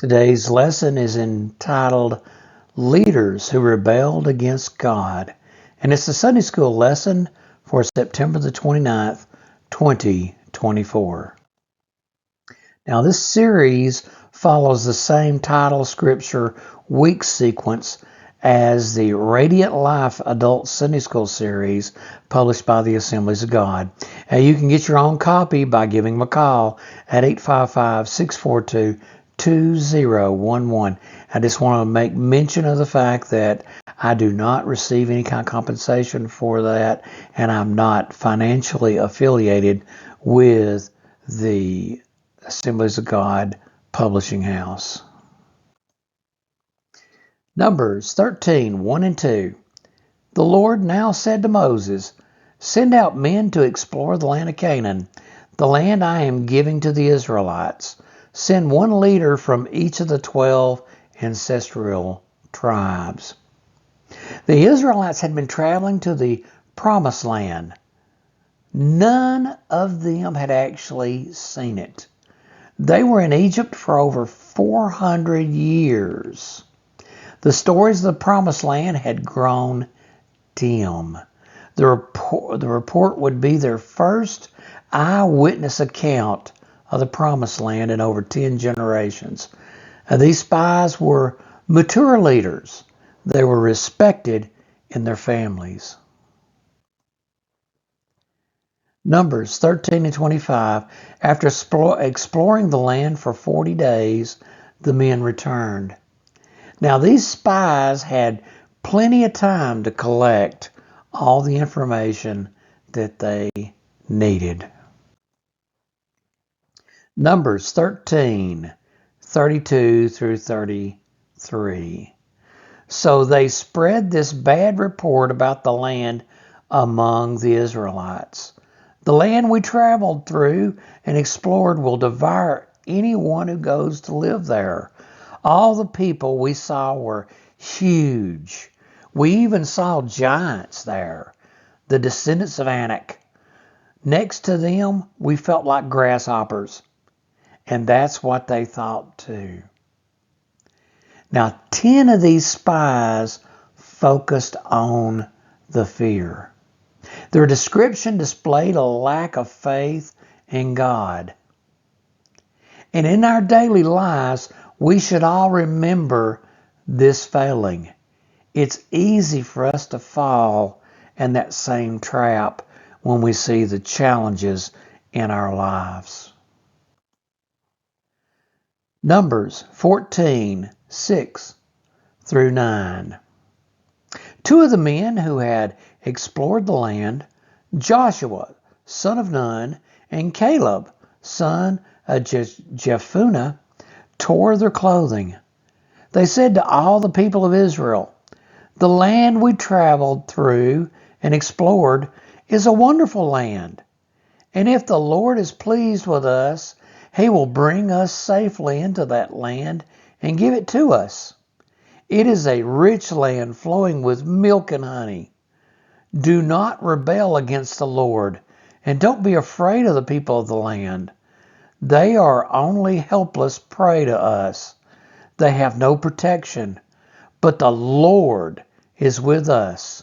Today's lesson is entitled Leaders Who Rebelled Against God, and it's a Sunday School lesson for September the 29th, 2024. Now, this series follows the same title scripture week sequence as the Radiant Life Adult Sunday School series published by the Assemblies of God. Now, you can get your own copy by giving them a call at 855-642-2011. I just want to make mention of the fact that I do not receive any kind of compensation for that, and I'm not financially affiliated with the Assemblies of God publishing house. Numbers 13, 1 and 2. The Lord now said to Moses, "Send out men to explore the land of Canaan, the land I am giving to the Israelites. Send one leader from each of the 12 ancestral tribes." The Israelites had been traveling to the Promised Land. None of them had actually seen it. They were in Egypt for over 400 years. The stories of the Promised Land had grown dim. The report would be their first eyewitness account of the Promised Land in over 10 generations. These spies were mature leaders. They were respected in their families. Numbers 13 and 25. After exploring the land for 40 days, the men returned. Now, these spies had plenty of time to collect all the information that they needed. Numbers 13, 32 through 33. So they spread this bad report about the land among the Israelites. The land we traveled through and explored will devour anyone who goes to live there. All the people we saw were huge. We even saw giants there, the descendants of Anak. Next to them, we felt like grasshoppers. And that's what they thought too. Now, 10 of these spies focused on the fear. Their description displayed a lack of faith in God. And in our daily lives, we should all remember this failing. It's easy for us to fall in that same trap when we see the challenges in our lives. Numbers 14, 6 through 9. Two of the men who had explored the land, Joshua, son of Nun, and Caleb, son of Jephunneh, tore their clothing. They said to all the people of Israel, "The land we traveled through and explored is a wonderful land. And if the Lord is pleased with us, He will bring us safely into that land and give it to us. It is a rich land flowing with milk and honey. Do not rebel against the Lord, and don't be afraid of the people of the land. They are only helpless prey to us. They have no protection, but the Lord is with us.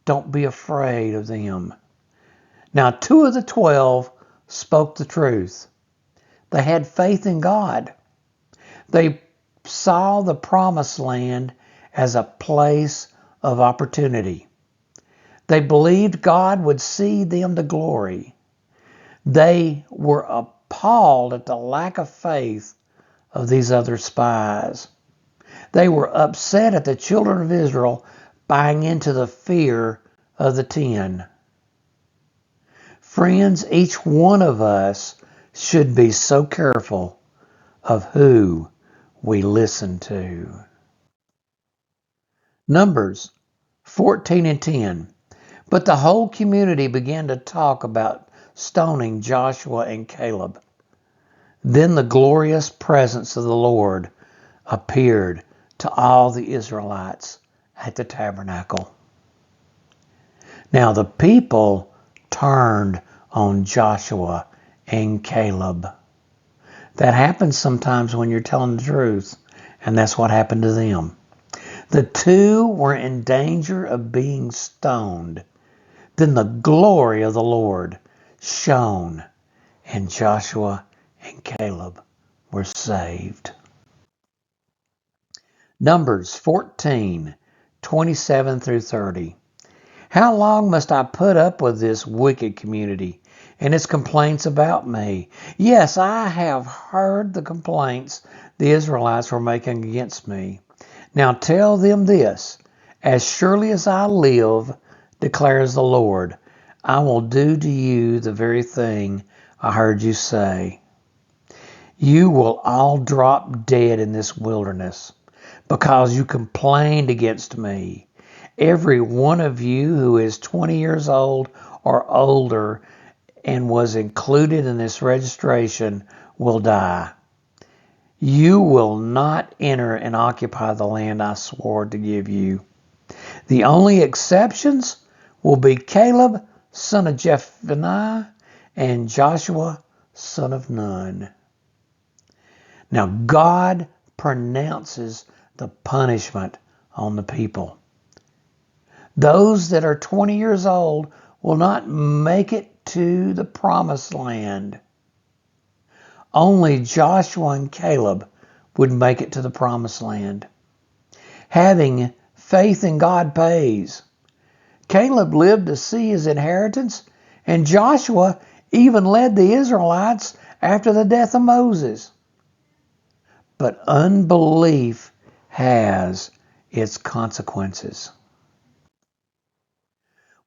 Don't be afraid of them." Now, 2 of the 12 spoke the truth. They had faith in God. They saw the Promised Land as a place of opportunity. They believed God would see them to glory. They were appalled at the lack of faith of these other spies. They were upset at the children of Israel buying into the fear of the 10. Friends, each one of us should be so careful of who we listen to. Numbers 14 and 10. But the whole community began to talk about stoning Joshua and Caleb. Then the glorious presence of the Lord appeared to all the Israelites at the tabernacle. Now the people turned on Joshua and Caleb. That happens sometimes when you're telling the truth, and that's what happened to them. The two were in danger of being stoned. Then the glory of the Lord shone, and Joshua and Caleb were saved. Numbers 14:27 through 30. How long must I put up with this wicked community and its complaints about me? Yes, I have heard the complaints the Israelites were making against me. Now tell them this: as surely as I live, declares the Lord, I will do to you the very thing I heard you say. You will all drop dead in this wilderness because you complained against me. Every one of you who is 20 years old or older and was included in this registration will die. You will not enter and occupy the land I swore to give you. The only exceptions will be Caleb, son of Jephunneh, and Joshua, son of Nun. Now God pronounces the punishment on the people. Those that are 20 years old will not make it to the promised land. Only Joshua and Caleb would make it to the promised land. Having faith in God pays. Caleb lived to see his inheritance, and Joshua even led the Israelites after the death of Moses. But unbelief has its consequences.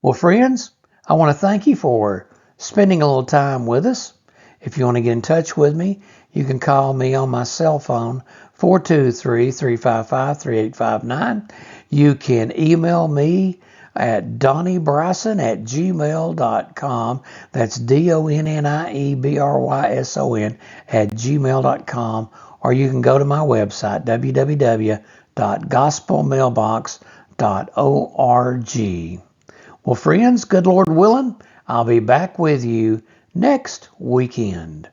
Well, friends, I want to thank you for spending a little time with us. If you want to get in touch with me, you can call me on my cell phone, 423-355-3859. You can email me at donniebryson@gmail.com. That's DONNIEBRYSON@gmail.com. Or you can go to my website, www.gospelmailbox.org. Well, friends, good Lord willing, I'll be back with you next weekend.